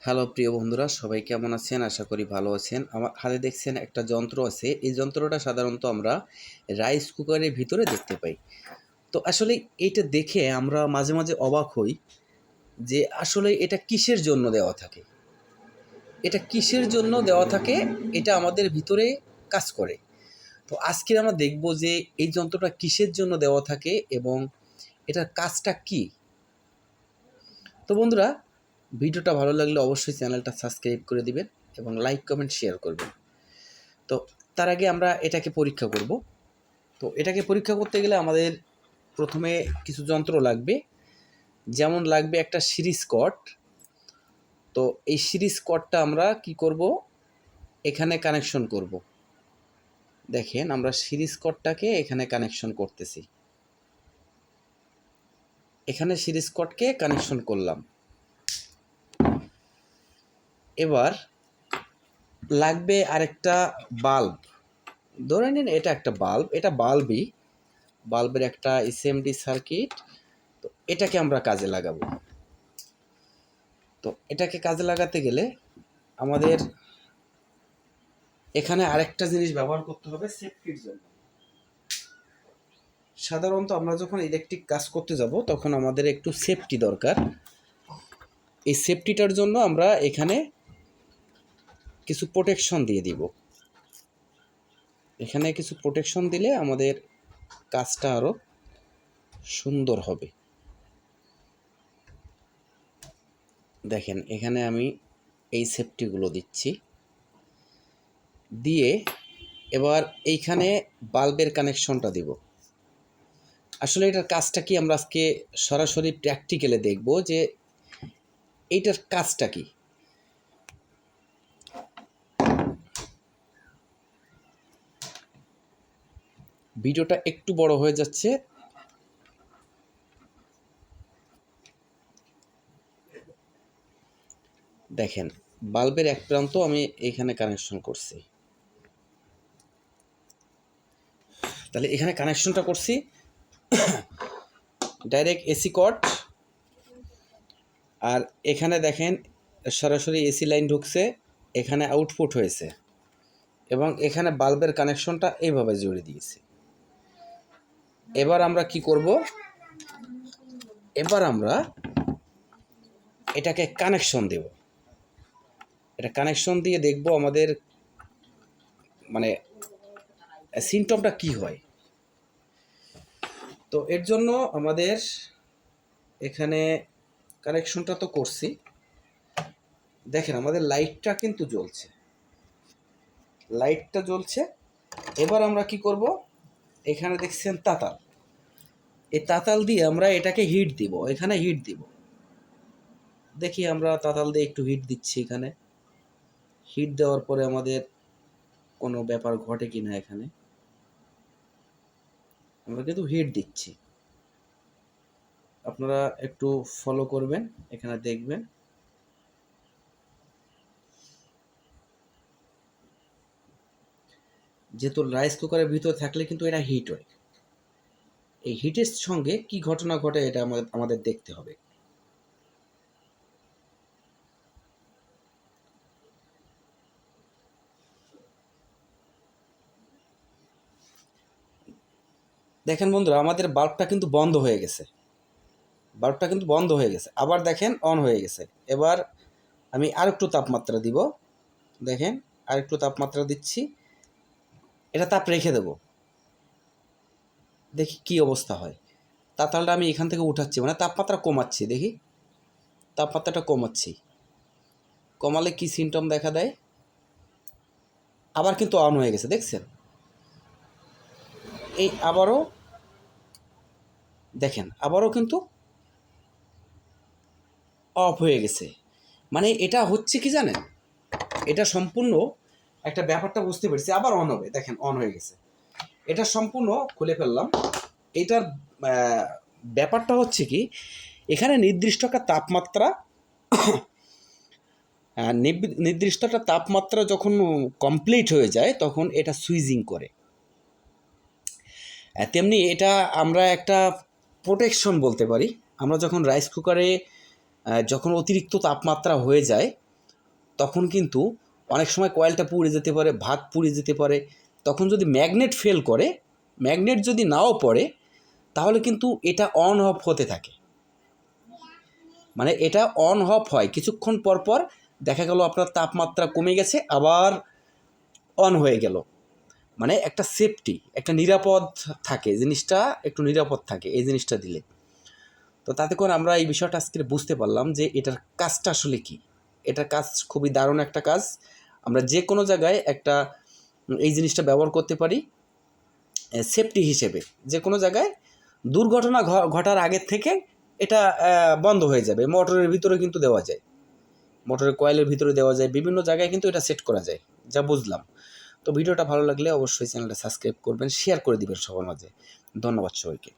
Hello প্রিয় বন্ধুরা, সবাই কেমন আছেন? আশা করি ভালো আছেন। আমার হাতে দেখছেন একটা যন্ত্র আছে। এই যন্ত্রটা সাধারণত আমরা রাইস কুকারের ভিতরে দেখতে পাই। তো আসলে এইটা দেখে আমরা মাঝে মাঝে অবাক হই যে আসলে এটা কিসের জন্য দেওয়া থাকে। এটা কিসের জন্য দেওয়া থাকে, এটা আমাদের ভিতরে কাজ করে। তো আজকে আমরা দেখব যে এই যন্ত্রটা কিসের জন্য দেওয়া থাকে এবং এটার কাজটা কী। তো বন্ধুরা, ভিডিওটা ভালো লাগলে অবশ্যই চ্যানেলটা সাবস্ক্রাইব করে দিবেন এবং লাইক কমেন্ট শেয়ার করবেন। তো তার আগে আমরা এটাকে পরীক্ষা করব। তো এটাকে পরীক্ষা করতে গেলে আমাদের প্রথমে কিছু যন্ত্র লাগবে। যেমন লাগবে একটা সিরিজ কর্ড। তো এই সিরিজ কর্ডটা আমরা কি করব, এখানে কানেকশন করব। দেখেন, আমরা সিরিজ কর্ডটাকে এখানে কানেকশন করতেছি। এখানে সিরিজ কর্ডকে কানেকশন করলাম। এবার লাগবে আরেকটা বাল্ব। ধরে নিন এটা একটা বাল্ব, এটা বাল্বই, বাল্বের একটা এসএমডি সার্কিট। তো এটাকে আমরা কাজে লাগাবো। তো এটাকে কাজে লাগাতে গেলে আমাদের এখানে আরেকটা জিনিস ব্যবহার করতে হবে সেফটির জন্য। সাধারণত আমরা যখন ইলেকট্রিক কাজ করতে যাব তখন আমাদের একটু সেফটি দরকার। এই সেফটিটার জন্য আমরা এখানে কিছু প্রোটেকশন দিয়ে দিব। এখানে কিছু প্রোটেকশন দিলে আমাদের কাজটা আরও সুন্দর হবে। দেখেন, এখানে আমি এই সেফটিগুলো দিচ্ছি। দিয়ে এবার এইখানে বাল্বের কানেকশনটা দিব। আসলে এটার কাজটা কি আমরা আজকে সরাসরি প্র্যাকটিক্যালে দেখব যে এইটার কাজটা কি। ভিডিওটা একটু বড় হয়ে যাচ্ছে। দেখেন, বাল্বের এক প্রান্ত আমি এখানে কানেকশন করছি। তাহলে এখানে কানেকশনটা করছি ডাইরেক্ট এসি কর্ড। আর এখানে দেখেন সরাসরি এসি লাইন ঢুকছে, এখানে আউটপুট হয়েছে এবং এখানে বাল্বের কানেকশনটা এইভাবে জুড়ে দিয়েছি। এবার আমরা কি করব, এবার আমরা এটাকে কানেকশন দেব। এটা কানেকশন দিয়ে দেখব আমাদের মানে সিমটমটা কি হয়। তো এর জন্য আমাদের এখানে কানেকশনটা তো করছি। দেখেন, আমাদের লাইটটা কিন্তু জ্বলছে, লাইটটা জ্বলছে। এবার আমরা কি করব, এখানে দেখছেন তাতাল, এই তাতাল দিয়ে আমরা এটাকে হিট দিব। এখানে হিট দিব। দেখি আমরা তাতাল দিয়ে একটু হিট দিচ্ছি। এখানে হিট দেওয়ার পরে আমাদের কোনো ব্যাপার ঘটে কি না, এখানে আমরা কিন্তু হিট দিচ্ছি। আপনারা একটু ফলো করবেন, এখানে দেখবেন। যেহেতু রাইস কুকারের ভিতরে থাকলে কিন্তু এটা হিট হয়। এই হিটের সঙ্গে কি ঘটনা ঘটে এটা আমাদের দেখতে হবে। দেখেন বন্ধুরা, আমাদের বাল্বটা কিন্তু বন্ধ হয়ে গেছে। বাল্বটা কিন্তু বন্ধ হয়ে গেছে। আবার দেখেন অন হয়ে গেছে। এবার আমি আরেকটু তাপমাত্রা দিব। দেখেন, আরেকটু তাপমাত্রা দিচ্ছি। এটা তাপ রেখে দেব, দেখি কি অবস্থা হয়। তাতালটা আমি এখান থেকে উঠাচ্ছি, মানে তাপমাত্রা কমাচ্ছি। দেখি, তাপমাত্রাটা কমাচ্ছি। কমালে কি সিমটম দেখা দেয়। আবার কিন্তু অন হয়ে গেছে, দেখছেন। এই আবারও দেখেন, আবারও কিন্তু অফ হয়ে গেছে। মানে এটা হচ্ছে কি জানেন, এটা সম্পূর্ণ একটা ব্যাপারটা বুঝতে পেরেছি। আবার অন হবে, দেখেন অন হয়ে গেছে। এটা সম্পূর্ণ খুলে ফেললাম। এটার ব্যাপারটা হচ্ছে কি, এখানে নির্দিষ্ট একটা তাপমাত্রা নির্দিষ্ট একটা তাপমাত্রা যখন কমপ্লিট হয়ে যায় তখন এটা সুইচিং করে। তেমনি এটা আমরা একটা প্রোটেকশন বলতে পারি। আমরা যখন রাইস কুকারে যখন অতিরিক্ত তাপমাত্রা হয়ে যায় তখন কিন্তু অনেক সময় কয়েলটা পুড়ে যেতে পারে, ভাত পুড়ে যেতে পারে। তখন যদি ম্যাগনেট ফেল করে, ম্যাগনেট যদি নাও পড়ে, তাহলে কিন্তু এটা অন অফ হতে থাকে। মানে এটা অন অফ হয়, কিছুক্ষণ পর পর দেখা গেল আপনার তাপমাত্রা কমে গেছে, আবার অন হয়ে গেল। মানে একটা সেফটি, একটা নিরাপদ থাকে, জিনিসটা একটু নিরাপদ থাকে এই জিনিসটা দিলে। তো তাতে করে আমরা এই বিষয়টা আজকে বুঝতে পারলাম যে এটার কাজটা আসলে কী। এটার কাজ খুবই দারুণ একটা কাজ। আমরা যে কোনো জায়গায় একটা এই জিনিসটা ব্যবহার করতে পারি সেফটি হিসেবে। যে কোনো জায়গায় দুর্ঘটনা ঘটার আগের থেকে এটা বন্ধ হয়ে যাবে। মোটরের ভিতরে কিন্তু দেওয়া যায়, মোটরের কয়েলের ভিতরে দেওয়া যায়, বিভিন্ন জায়গায় কিন্তু এটা সেট করা যায়, যা বুঝলাম। তো ভিডিওটা ভালো লাগলে অবশ্যই চ্যানেলটা সাবস্ক্রাইব করবেন, শেয়ার করে দিবেন সবার মাঝে। ধন্যবাদ সবাইকে।